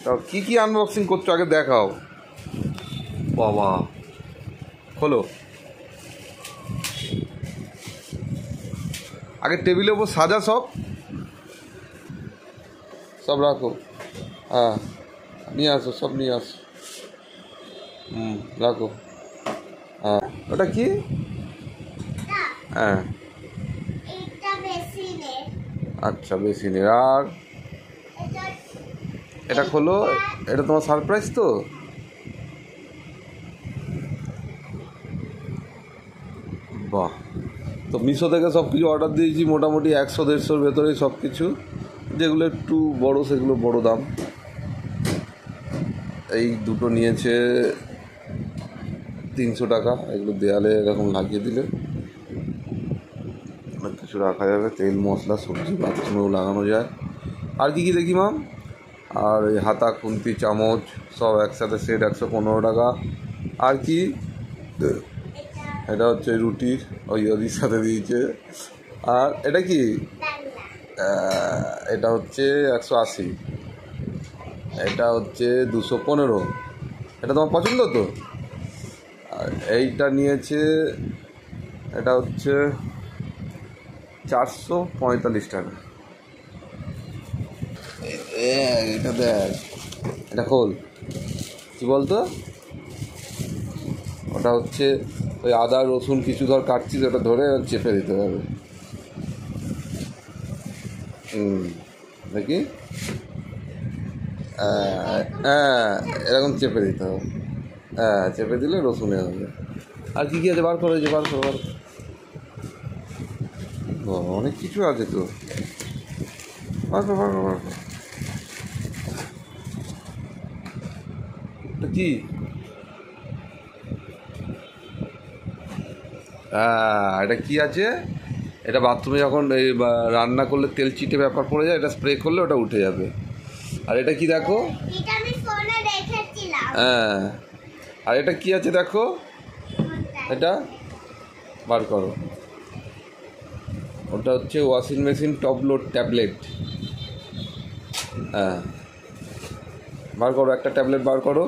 তাও কী কী আনবক্সিং করছো আগে দেখাও। বাবা, খোলো। আগে টেবিলের উপর সাজা সব সব রাখো। হ্যাঁ, নিয়ে আসো, সব নিয়ে আসো। রাখো। হ্যাঁ, ওটা কি? হ্যাঁ, আচ্ছা, বেসিনের। আর এটা খোলো, এটা তোমার সারপ্রাইজ তো। বাহ, তো মিশো থেকে সব কিছু অর্ডার দিয়েছি, মোটামুটি 100-150-র ভেতরে সব কিছু। যেগুলো একটু বড় সেগুলো বড় দাম। এই দুটো নিয়েছে 300 টাকা। এগুলো দেয়ালে এরকম লাগিয়ে দিলে অনেক কিছু রাখা যাবে, তেল মশলা সবজি বাথরুমেও লাগানো যায়। আর কি কি দেখি মাম? আর এই হাতা, খুন্তি, চামচ সব একসাথে সেট 115 টাকা। আর কি? এটা হচ্ছে রুটির ওই ওদির সাথে দিয়েছে। আর এটা কি? এটা হচ্ছে 180। এটা হচ্ছে 215। এটা তোমার পছন্দ তো? আর এইটা নিয়েছে, এটা হচ্ছে 445 টাকা। এটা দেখ, এটা খোল। কী বলতো? ওটা হচ্ছে ওই আদা রসুন কিছু ধর কাটছিস, ওটা ধরে চেপে দিতে হবে। দেখি, হ্যাঁ, এরকম চেপে দিতে হবে। হ্যাঁ, চেপে দিলে রসুনে হবে। আর কী কী আছে বার করে, বার করো, বার করো। অনেক কিছু আছে তো, বার করো, বার করো, বার করো। কি? এটা কি আছে? এটা বাথরুমে যখন এই রান্না করলে তেল চিটে ব্যাপার পড়ে যায়, এটা স্প্রে করলে ওটা উঠে যাবে। আর এটা কি দেখো? হ্যাঁ, আর এটা কি আছে দেখো? এটা বার করো। ওটা হচ্ছে washing machine top load tablet. হ্যাঁ, বার করো, একটা ট্যাবলেট বার করো।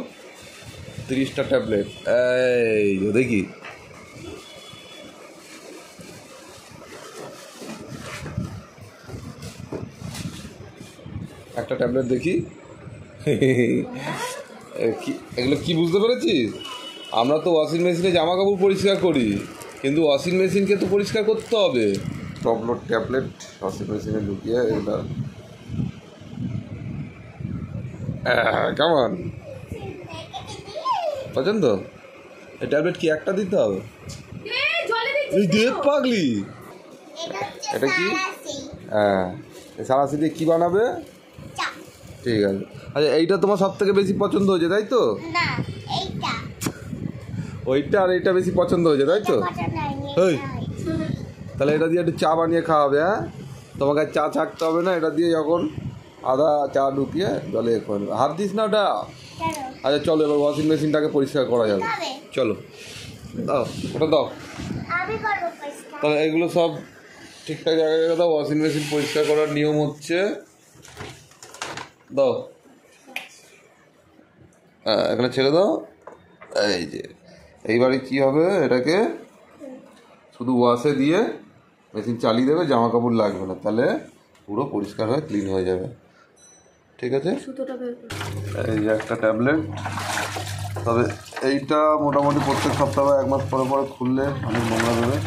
30টা ট্যাবলেট। এই দেখি, একটা ট্যাবলেট দেখি। এগুলো কি বুঝতে পেরেছিস? আমরা তো ওয়াশিং মেশিনে জামা কাপড় পরিষ্কার করি, কিন্তু ওয়াশিং মেশিনকে তো পরিষ্কার করতে হবে। টপ লোড ট্যাবলেট ওয়াশিং মেশিনে ঢুকিয়ে এটা কেমন পছন্দ? এই ট্যাবলেট কি একটা দিতে হবে? পাগলি, এটা কি? হ্যাঁ, সারাশি দিয়ে কী বানাবে? ঠিক আছে। আচ্ছা, এইটা তোমার সব থেকে বেশি পছন্দ হয়েছে তাই তো? ওইটা আর এইটা বেশি পছন্দ হয়েছে তাই তো? তাহলে এটা দিয়ে একটু চা বানিয়ে খাওয়াবে। হ্যাঁ, তোমাকে চা ছাকতে হবে না। এটা দিয়ে যখন আদা চা ঢুকিয়ে জলে করে নেবে। হাত দিস না ওটা। আচ্ছা চলো, এবার ওয়াশিং মেশিনটাকে পরিষ্কার করা যাবে। চলো, দাও ওটা, দাও। তাহলে এগুলো সব ঠিকঠাক জায়গায় দাও। ওয়াশিং মেশিন পরিষ্কার করার নিয়ম হচ্ছে, দাও, এখানে ছেড়ে দাও। এই যে এইবারে কি হবে, এটাকে শুধু ওয়াশে দিয়ে মেশিন চালিয়ে দেবে, জামা কাপড় লাগবে না, তাহলে পুরো পরিষ্কার হয়ে ক্লিন হয়ে যাবে। ঠিক আছে? এই যে একটা ট্যাবলেট। তবে এইটা মোটামুটি প্রত্যেক সপ্তাহে 1 মাস পরে পরে খুললে অনেক নোংরা দেবে,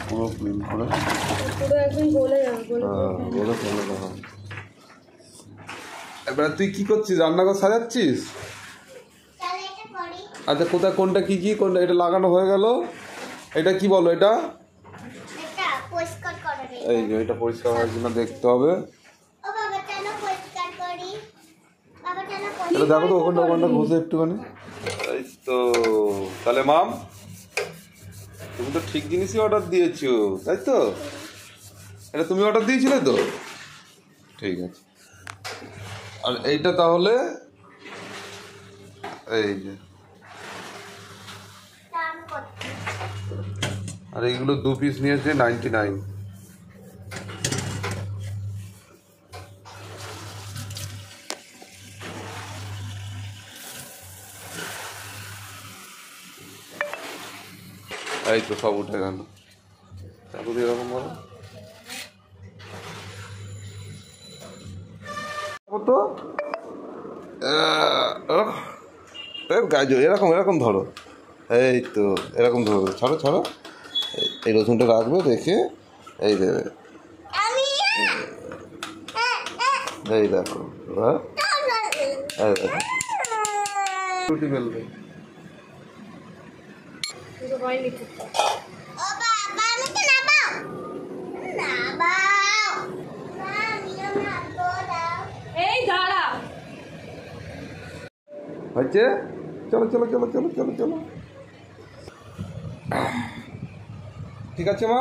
পুরো ক্লিন করে এবার। তুই কি করছিস? রান্নাঘর সাজাচ্ছিস? আচ্ছা, কোথায় কোনটা কি কি কোনটা? এটা লাগানো হয়ে গেল। এটা কি বলো? এটা এই যে এটা পরিষ্কার হয় কিনা দেখতে হবে। এটা দেখো তো, ওখানটা ঘষে একটুখানি। এই তো, তাহলে মাম তুমি তো ঠিক জিনিসই অর্ডার দিয়েছো তাই তো? এটা তুমি অর্ডার দিয়েছিলে তো? ঠিক আছে। আর এইটা তাহলে এই যে, আর এইগুলো 2 পিস নিয়েছে 99। এই তো সব উঠে গেল। চাকু দিয়ে এরকম বলো তো, গাছ এরকম এরকম ধরো, এই তো এরকম ধরো, ছাড়ো ছাড়ো, এই রসুনটা রাখবে রেখে এই দেবে, এই দেখো, হ্যাঁ এই দেখো রুটি ফেলবে। হচ্ছে, চলো চলো চলো চলো চলো চলো, ঠিক আছে মা।